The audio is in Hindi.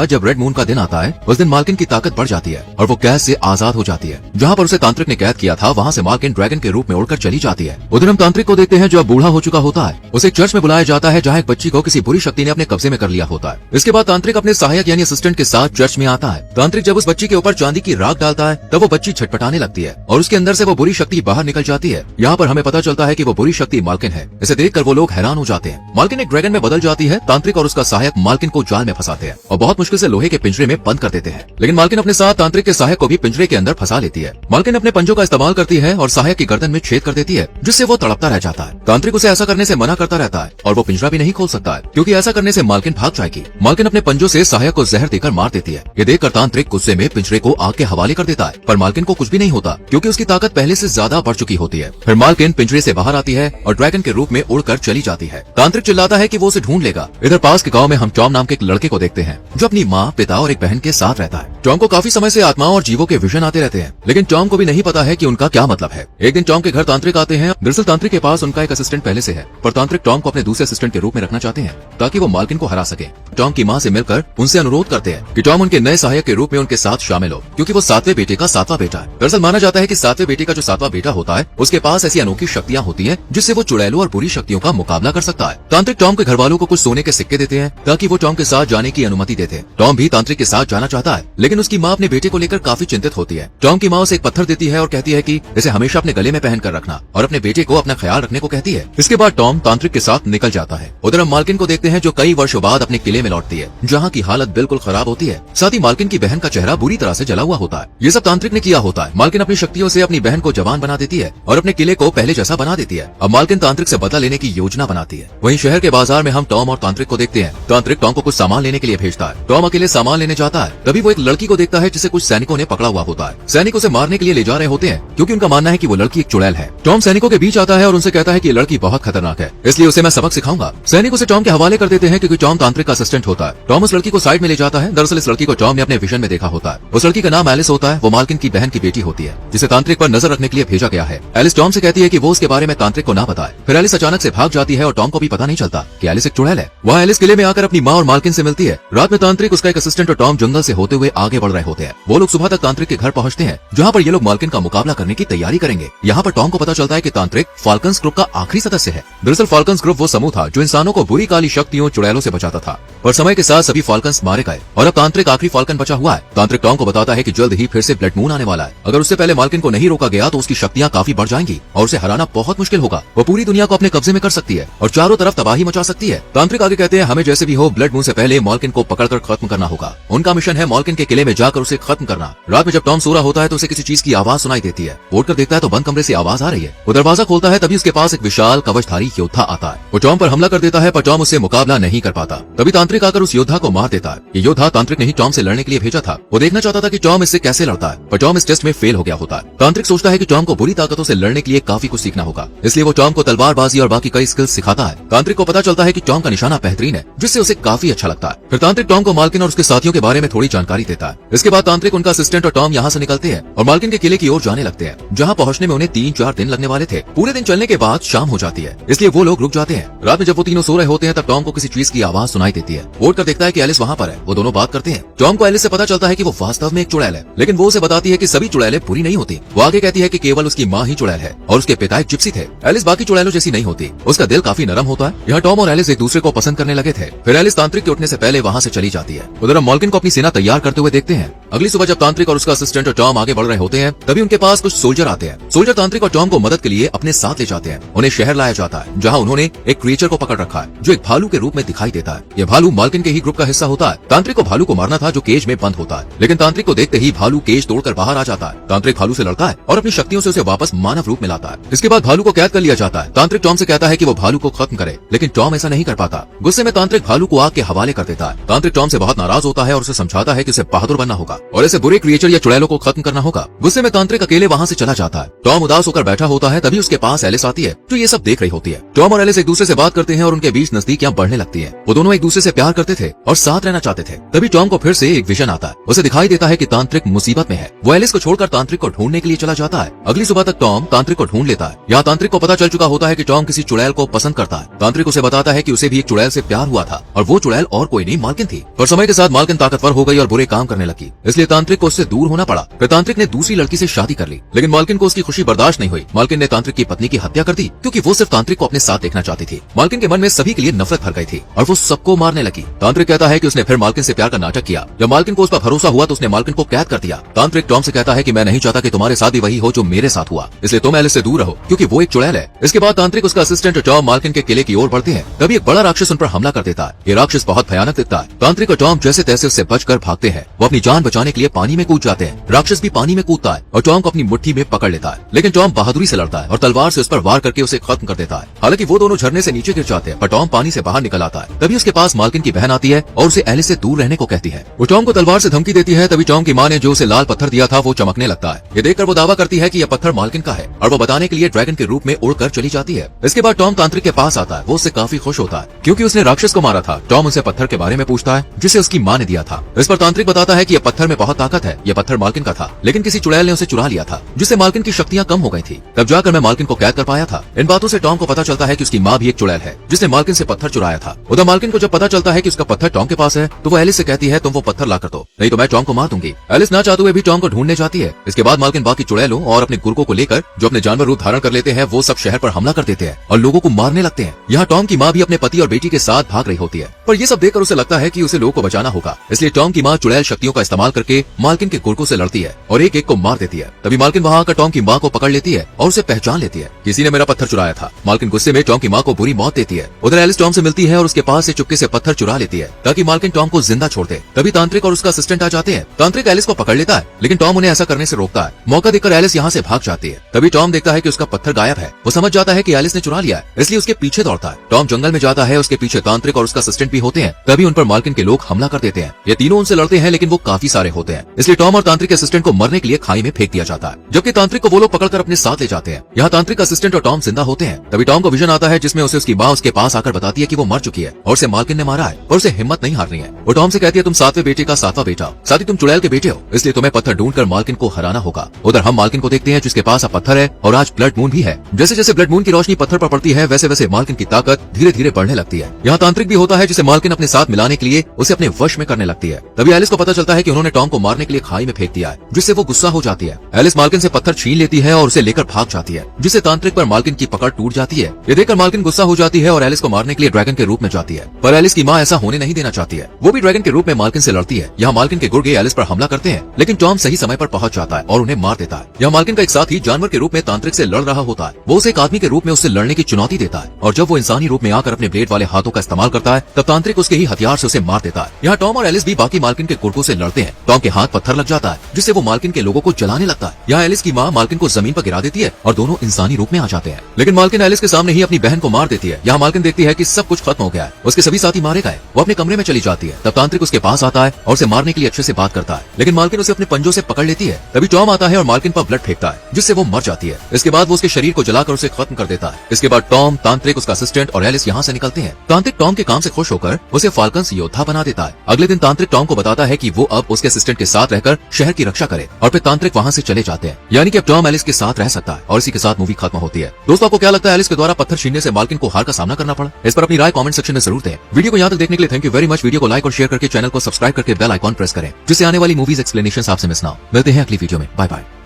बाद जब रेड मून का दिन आता है उस दिन मालकिन की ताकत बढ़ जाती है और वो कैद से आजाद हो जाती है। जहाँ पर उसे तांत्रिक ने कैद किया था वहाँ से मालकिन ड्रैगन के रूप में उड़कर चली जाती है। उधर हम तांत्रिक को देखते हैं जो अब बूढ़ा हो चुका होता है। उसे एक चर्च में बुलाया जाता है जहाँ एक बच्ची को किसी बुरी शक्ति ने अपने कब्जे में कर लिया होता है। इसके बाद तांत्रिक अपने सहायक यानी असिस्टेंट के साथ चर्च में आता है। तांत्रिक जब उस बच्ची के ऊपर चांदी की राख डालता है तब वो बच्ची छटपटाने लगती है और उसके अंदर से वो बुरी शक्ति बाहर निकल जाती है। यहाँ पर हमें पता चलता है कि वो बुरी शक्ति मालकिन है। इसे देखकर वो लोग हैरान हो जाते हैं। मालकिन एक ड्रैगन में बदल जाती है। तांत्रिक और उसका सहायक मालकिन को जाल में फंसाते हैं और बहुत मुश्किल से लोहे के पिंजरे में बंद कर देते हैं। लेकिन मालकिन अपने साथ तांत्रिक के सहायक को भी पिंजरे के अंदर फंसा लेती है। मालकिन अपने पंजों का इस्तेमाल करती है और सहायक की गर्दन में छेद कर देती है जिससे वो तड़पता रह जाता है। तांत्रिक उसे ऐसा करने से मना करता रहता है और वो पिंजरा भी नहीं खोल सकता है क्योंकि ऐसा करने से मालकिन भाग जाएगी। मालकिन अपने पंजों से सहायक को जहर देकर मार देती है। ये देखकर तांत्रिक गुस्से में पिंजरे को आग के हवाले कर देता है पर मालकिन को कुछ भी नहीं होता क्योंकि उसकी ताकत पहले से ज्यादा बढ़ चुकी होती है। फिर मालकिन पिंजरे से बाहर आती है और ड्रैगन के रूप में उड़कर चली जाती है। तांत्रिक चिल्लाता है कि वो उसे ढूंढ लेगा। इधर पास के गांव में हम टॉम नाम के एक लड़के को देखते हैं जो अपनी माँ, पिता और एक बहन के साथ रहता है। टॉम को काफी समय से आत्माओं और जीवों के विजन आते रहते हैं लेकिन टॉम को भी नहीं पता है कि उनका क्या मतलब है। एक दिन टॉम के घर तांत्रिक आते हैं। दरअसल तांत्रिक के पास उनका एक असिस्टेंट पहले से है पर तांत्रिक टॉम को अपने दूसरे असिस्टेंट के रूप में रखना चाहते हैं ताकि वो मालकिन को हरा सके। टॉम की माँ से मिलकर उनसे अनुरोध करते हैं कि टॉम उनके नए सहायक के रूप में उनके साथ शामिल हो क्योंकि वो सातवें बेटे का सातवां बेटा है। दरअसल माना जाता है कि सातवें बेटे का जो सातवां बेटा होता है उसके पास ऐसी अनोखी शक्तियाँ होती है जिससे वो चुड़ैलों और बुरी शक्तियों का मुकाबला कर सकता है। तांत्रिक टॉम के घर वालों को कुछ सोने के सिक्के देते हैं ताकि वो टॉम के साथ जाने की अनुमति देते हैं। टॉम भी तांत्रिक के साथ जाना चाहता है लेकिन उसकी माँ अपने बेटे को लेकर काफी चिंतित होती है। टॉम की माँ उसे एक पत्थर देती है और कहती है कि इसे हमेशा अपने गले में पहन कर रखना और अपने बेटे को अपना ख्याल रखने को कहती है। इसके बाद टॉम तांत्रिक के साथ निकल जाता है। उधर हम मालकिन को देखते हैं जो कई वर्षों बाद अपने किले में लौटती है जहाँ की हालत बिल्कुल खराब होती है। साथ ही मालकिन की बहन का चेहरा बुरी तरह से जला हुआ होता है। ये सब तांत्रिक ने किया होता है। मालकिन अपनी शक्तियों से अपनी बहन को जवान बना देती है और अपने किले को पहले जैसा बना देती है। अब मालकिन तांत्रिक से बदला लेने की योजना बनाती है। वहीं शहर के बाजार में हम टॉम और तांत्रिक को देखते हैं। तांत्रिक टॉम को कुछ सामान लेने के लिए भेजता है। टॉम अकेले सामान लेने जाता है तभी वो एक लड़की को देखता है जिसे कुछ सैनिकों ने पकड़ा हुआ होता है। सैनिक उसे मारने के लिए ले जा रहे होते हैं क्योंकि उनका मानना है कि वो लड़की एक चुड़ैल है। टॉम सैनिकों के बीच आता है और उनसे कहता है कि ये लड़की बहुत खतरनाक है इसलिए उसे मैं सबक सिखाऊंगा। सैनिक उसे टॉम के हवाले कर देते हैं क्योंकि टॉम तांत्रिक का असिस्टेंट होता है। टॉम उस लड़की को साइड में ले जाता है। दरअसल इस लड़की को टॉम ने अपने विजन में देखा होता है। उस लड़की का नाम एलिस होता है। वो मालकिन की बहन की बेटी होती है जिसे तांत्रिक पर नजर रखने के लिए भेजा गया है। एलिस टॉम से कहती है कि वो उसके बारे में तांत्रिक को ना बताए। फिर एलिस अचानक से भाग जाती है और टॉम को भी पता नहीं चलता कि एलिस एक चुड़ैल है। वहाँ एलिस किले में आकर अपनी माँ और मालकिन से मिलती है। रात में तांत्रिक, उसका एक असिस्टेंट और टॉम जंगल से होते हुए आगे बढ़ रहे होते हैं। वो लोग सुबह तक तांत्रिक के घर पहुँचते हैं जहाँ पर ये लोग मालकिन का मुकाबला करने की तैयारी करेंगे। यहाँ पर टॉम को पता चलता है कि तांत्रिक फाल्कन्स ग्रुप का आखिरी सदस्य है। दरअसल फाल्कन्स ग्रुप वो समूह था जो इंसानों को बुरी काली शक्तियों चुड़ैलों से बचाता था पर समय के साथ सभी फाल्कन्स मारे गए और अब तांत्रिक आखिरी फाल्कन बचा हुआ है। तांत्रिक टॉम को बताता है कि जल्द ही फिर से ब्लड मून आने वाला है। अगर उससे पहले मालकिन को नहीं रोका गया तो उसकी शक्तियाँ काफी बढ़ जाएंगी और उसे हराना बहुत मुश्किल होगा। वो पूरी दुनिया को अपने कब्जे में कर सकती है और चारों तरफ तबाही मचा सकती है। तांत्रिक आगे कहते हैं हमें जैसे भी हो ब्लड मून से पहले मालकिन को पकड़कर खत्म करना होगा। उनका मिशन है मालकिन के किले में जाकर उसे खत्म करना। रात में जब टॉम सो रहा होता है तो उसे किसी चीज की आवाज सुनाई देती है। उठकर देखता है तो बंद कमरे से आवाज आ रही है। वो दरवाजा खोलता है तभी उसके पास एक विशाल कवचधारी योद्धा आता है। वो टॉम पर हमला कर देता है पर टॉम उससे मुकाबला नहीं कर पाता। तभी तांत्रिक आकर उस योद्धा को मार देता है। ये योद्धा तांत्रिक ने ही टॉम से लड़ने के लिए भेजा था। वो देखना चाहता था कि टॉम इससे कैसे लड़ता है पर टॉम इस टेस्ट में फेल हो गया होता है। तांत्रिक सोचता है कि टॉम को बुरी ताकतों से लड़ने के लिए काफी कुछ सीखना होगा इसलिए वो टॉम को तलवारबाजी और बाकी कई स्किल्स सिखाता है। तांत्रिक को पता चलता है कि टॉम का निशाना बेहतरीन है जिससे उसे काफी अच्छा लगता है। फिर तांत्रिक टॉम को मालकिन और उसके साथियों के बारे में थोड़ी जानकारी देता है। इसके बाद तांत्रिक, उनका असिस्टेंट और टॉम यहाँ से निकलते हैं और मालकिन के किले की ओर जाने लगते हैं जहाँ पहुँचने में उन्हें 3-4 दिन लगने वाले थे। पूरे दिन चलने के बाद शाम हो जाती है इसलिए वो लोग रुक जाते हैं। रात में जब वो तीनों सो रहे होते हैं तब टॉम को किसी चीज की आवाज सुनाई देती है। उठ कर देखता है कि एलिस वहाँ पर है। वो दोनों बात करते हैं। टॉम को एलिस से पता चलता है कि वो वास्तव में एक चुड़ैल है लेकिन वो उसे बताती है कि सभी चुड़ैलें बुरी नहीं होती। वो आगे कहती है कि केवल उसकी माँ ही चुड़ैल है और उसके पिता एक जिप्सी थे। एलिस बाकी चुड़ैलों जैसी नहीं होती। उसका दिल काफी नरम होता है। यहाँ टॉम और एलिस एक दूसरे को पसंद करने लगे थे। फिर एलिस तांत्रिक के उठने से पहले वहाँ से चली जाती है। उधर हम मालकिन को अपनी सेना तैयार करते हुए देखते हैं। अगली सुबह जब तांत्रिक और उसका असिस्टेंट और टॉम आगे बढ़ रहे होते हैं तभी उनके पास कुछ सोल्जर आते हैं। सोल्जर तांत्रिक और टॉम को मदद के लिए अपने साथ ले जाते हैं। उन्हें शहर लाया जाता है जहाँ उन्होंने एक क्रिएचर को पकड़ रखा है जो एक भालू के रूप में दिखाई देता है। यह भालू मालकिन के ही ग्रुप का हिस्सा होता है। तांत्रिक को भालू को मारना था जो केज में बंद होता है लेकिन तांत्रिक को देखते ही भालू केज तोड़कर बाहर आ जाता है। तांत्रिक भालू से लड़ता है और अपनी शक्तियों से उसे वापस मानव रूप में लाता है। इसके बाद भालू को कैद कर लिया जाता है। तांत्रिक टॉम से कहता है कि वो भालू को खत्म करे लेकिन टॉम ऐसा नहीं कर पाता। गुस्से में तांत्रिक भालू को आग के हवाले कर देता है। तांत्रिक टॉम से बहुत नाराज होता है और उसे समझाता है कि उसे बहादुर बनना होगा और ऐसे बुरे क्रिएचर या चुड़ैलों को खत्म करना होगा। गुस्से में तांत्रिक अकेले वहाँ से चला जाता है। टॉम उदास होकर बैठा होता है, तभी उसके पास एलिस आती है जो ये सब देख रही होती है। टॉम और एलिस एक दूसरे से बात करते हैं और उनके बीच नजदीकियां बढ़ने लगती है। वो दोनों एक दूसरे से प्यार करते थे और साथ रहना चाहते थे। तभी टॉम को फिर से एक विजन आता है। उसे दिखाई देता है कि तांत्रिक मुसीबत में है। वो एलिस को छोड़कर तांत्रिक को ढूंढने के लिए चला जाता है। अगली सुबह तक टॉम तांत्रिक को ढूंढ लेता है। यहाँ तांत्रिक को पता चल चुका होता है कि टॉम किसी चुड़ैल को पसंद करता है। तांत्रिक उसे बताता है कि उसे भी एक चुड़ैल से प्यार हुआ था और वो चुड़ैल और कोई नहीं मालकिन थी। पर समय के साथ मालकिन ताकतवर हो गई और बुरे काम करने लगी, इसलिए तांत्रिक को उससे दूर होना पड़ा। फिर तांत्रिक ने दूसरी लड़की से शादी कर ली, लेकिन मालकिन को उसकी खुशी बर्दाश्त नहीं हुई। मालकिन ने तांत्रिक की पत्नी की हत्या कर दी क्योंकि वो सिर्फ तांत्रिक को अपने साथ देखना चाहती थी। मालकिन के मन में सभी के लिए नफरत भर गई थी और वो सबको मारने लगी। तांत्रिक कहता है कि उसने फिर मालकिन से प्यार का नाटक किया। जब मालकिन को उस पर भरोसा हुआ तो उसने मालकिन को कैद कर दिया। तांत्रिक टॉम से कहता है कि मैं नहीं चाहता कि तुम्हारे साथ भी वही हो जो मेरे साथ हुआ, इसलिए तुम एलिस से दूर रहो क्योंकि वो एक चुड़ैल है। इसके बाद तांत्रिक उसका असिस्टेंट टॉम मालकिन के किले की ओर बढ़ते हैं। तभी एक बड़ा राक्षस उन पर हमला कर देता है। ये राक्षस बहुत भयानक दिखता है। तांत्रिक और टॉम जैसे तैसे उससे बचकर भागते हैं। वो अपनी जान बचाने के लिए पानी में कूद जाते हैं। राक्षस भी पानी में कूदता है और टॉम को अपनी मुट्ठी में पकड़ लेता है, लेकिन टॉम बहादुरी से लड़ता है और तलवार से उस पर वार करके उसे खत्म कर देता है। हालांकि वो दोनों झरने से नीचे गिर जाते हैं, पर टॉम पानी से बाहर निकल आता है। तभी उसके पास मालकिन की बहन आती है और उसे एलिस से दूर रहने को कहती है। वो टॉम को तलवार से धमकी देती है। तभी टॉम की माँ ने जो उसे लाल पत्थर दिया था वो चमकने लगता है। ये देखकर वो दावा करती है कि यह पत्थर मालकिन का है और वो बताने के लिए ड्रैगन के रूप में उड़कर चली जाती है। इसके बाद टॉम तांत्रिक के पास आता है। वो उससे काफी खुश होता है क्योंकि उसने राक्षस को मारा था। टॉम उनसे पत्थर के बारे में पूछता है जिसे उसकी माँ ने दिया था। इस पर तांत्रिक बताता है कि यह पत्थर में बहुत ताकत है। यह पत्थर मालकिन का था, लेकिन किसी चुड़ैल ने उसे चुरा लिया था, जिससे मालकिन की शक्तियां कम हो गई थी। तब जाकर मैं मालकिन को कैद कर पाया था। इन बातों से टॉम को पता चलता है कि उसकी माँ भी एक चुड़ैल है जिसने मालकिन से पत्थर चुराया था। उधर मालकिन को जब पता चलता है कि उसका पत्थर टॉम के पास है तो वो एलिस से कहती है तुम वो पत्थर ला कर दो, नहीं तो मैं टॉम को मार दूंगी। एलिस ना चाहते हुए भी टॉम को ढूंढने जाती है। इसके बाद मालकिन बाकी चुड़ैलों और अपने गुर्गों को लेकर जो अपने जानवर रूप धारण कर लेते हैं वो सब शहर पर हमला कर देते हैं और लोगों को मारने लगते हैं। यहाँ टॉम की माँ भी अपने पति और बेटी के साथ भाग रही होती है, पर ये सब देखकर उसे लगता है कि उसे लोगों को बचाना होगा। इसलिए टॉम की माँ चुड़ैल शक्तियों का इस्तेमाल करके मालकिन के गुर्गों से लड़ती है और एक एक को मार देती है। तभी मालकिन वहाँ आकर टॉम की माँ को पकड़ लेती है और उसे पहचान लेती है। किसी ने मेरा पत्थर चुराया था। मालकिन गुस्से में टॉम की माँ को बुरी मौत देती है। उधर एलिस टॉम से मिलती है और उसके पास से चुपके से पत्थर चुरा लेती है ताकि मालकिन टॉम को जिंदा छोड़ दे। तभी तांत्रिक और उसका असिस्टेंट आ जाते हैं। तांत्रिक एलिस को पकड़ लेता है, लेकिन टॉम उन्हें ऐसा करने से रोकता है। मौका देखकर एलिस यहाँ से भाग जाती है। तभी टॉम देखता है कि उसका पत्थर गायब है। वो समझ जाता है कि एलिस ने चुरा लिया है, इसलिए उसके पीछे दौड़ता है। टॉम जंगल में जाता है। उसके पीछे तांत्रिक और उसका असिस्टेंट भी होते हैं। तभी उन पर मालकिन के लोग हमला कर देते हैं। ये तीनों उनसे लड़ते हैं, लेकिन वो काफी सारे होते हैं, इसलिए टॉम और तांत्रिक असिस्टेंट को मरने के लिए खाई में फेंक दिया जाता है, जबकि तांत्रिक को वो लोग पकड़कर अपने साथ ले जाते हैं। यहाँ तांत्रिक असिस्टेंट और टॉम जिंदा होते हैं। तभी टॉम को विजन आता है जिसमें उसे उसकी माँ उसके पास आकर बताती है कि वो मर चुकी है और उसे मालकिन ने मारा है, और उसे हिम्मत नहीं हारनी है। वो टॉम से कहती है तुम सातवें बेटे का सातवां बेटा हो, साथ ही तुम चुड़ैल के बेटे हो, इसलिए तुम्हें पत्थर ढूंढकर मालकिन को हराना होगा। उधर हम मालकिन को देखते हैं जिसके पास अब पत्थर है और आज ब्लड मून भी है। जैसे जैसे ब्लड मून की रोशनी पत्थर पर पड़ती है वैसे वैसे मालकिन की ताकत धीरे धीरे बढ़ने लगती है। यहाँ तांत्रिक भी होता है जिसे मालकिन अपने साथ मिलाने के लिए उसे अपने वश में करने लगती है। तभी एलिस को पता चलता है कि उन्होंने टॉम को मारने के लिए खाई में फेंक दिया है, जिससे वो गुस्सा हो जाती है। एलिस मालकिन से पत्थर छीन लेती है और उसे लेकर भाग जाती है, जिससे तांत्रिक पर मालकिन की पकड़ टूट जाती है। ये देखकर मालकिन गुस्सा हो जाती है और एलिस को मारने के लिए ड्रैगन के रूप में जाती है, पर एलिस की माँ ऐसा होने नहीं देना चाहती है। वो भी ड्रैगन के रूप में मालकिन से लड़ती है। यहाँ मालकिन के गुर्गे एलिस पर हमला करते हैं, लेकिन टॉम सही समय पर पहुंच जाता है और उन्हें मार देता है। यहाँ मालकिन का एक साथी जानवर के रूप में तांत्रिक से लड़ रहा होता है। वो उसे एक आदमी के रूप में उससे लड़ने की चुनौती देता है, और जब वो इंसानी रूप में आकर अपने ब्लेड वाले हाथों का इस्तेमाल करता है तब तांत्रिक उसके ही हथियार से उसे मार देता है। यहाँ टॉम और एलिस भी बाकी मालकिन के गुर्गों से लड़ते हैं। टॉम के हाथ पत्थर लग जाता है, जिससे वो मालकिन के लोगों को जलाने लगता है। यहाँ एलिस की माँ मालकिन को जमीन पर गिरा देती है और दोनों इंसानी रूप में आ जाते हैं, लेकिन मालकिन एलिस के सामने ही अपनी बहन को मार देती है। यहाँ मालकिन देखती है कि सब कुछ खत्म हो गया है, उसके सभी साथी मारे गए। वो अपने कमरे में चली जाती है। तब तांत्रिक उसके पास आता है और उसे मारने के लिए अच्छे से बात करता है, लेकिन मालकिन उसे अपने पंजों से पकड़ लेती है। तभी टॉम आता है और मालकिन पर ब्लड फेंकता है, जिससे वो मर जाती है। इसके बाद वो उसके शरीर को जलाकर उसे खत्म कर देता है। इसके बाद टॉम, तांत्रिक, उसका असिस्टेंट और एलिस यहाँ से निकलते हैं। तांत्रिक टॉम के काम से खुश होकर उसे फाल्कन्स योद्धा बना देता है। अगले दिन तांत्रिक टॉम को बताता है कि वो अब उसके असिस्टेंट के साथ रहकर शहर की रक्षा करे, और फिर तांत्रिक वहाँ से चले जाते हैं। यानी कि अब टॉम एलिस के साथ रह सकता है, और इसी के साथ मूवी खत्म होती है। दोस्तों, आपको क्या लगता है एलिस के द्वारा पत्थर छीनने से मालकिन को हार का सामना करना पड़ा? इस पर अपनी राय कमेंट सेक्शन में जरूर दें। वीडियो को यहाँ तक देखने के लिए thank you very much. Video को लाइक और शेयर करके चैनल को सब्सक्राइब करके बेल आइकॉन प्रेस करें, जिससे आने वाली मूवीज एक्सप्लेनेशन आपसे मिस ना हो। मिलते हैं अगली वीडियो में। Bye bye.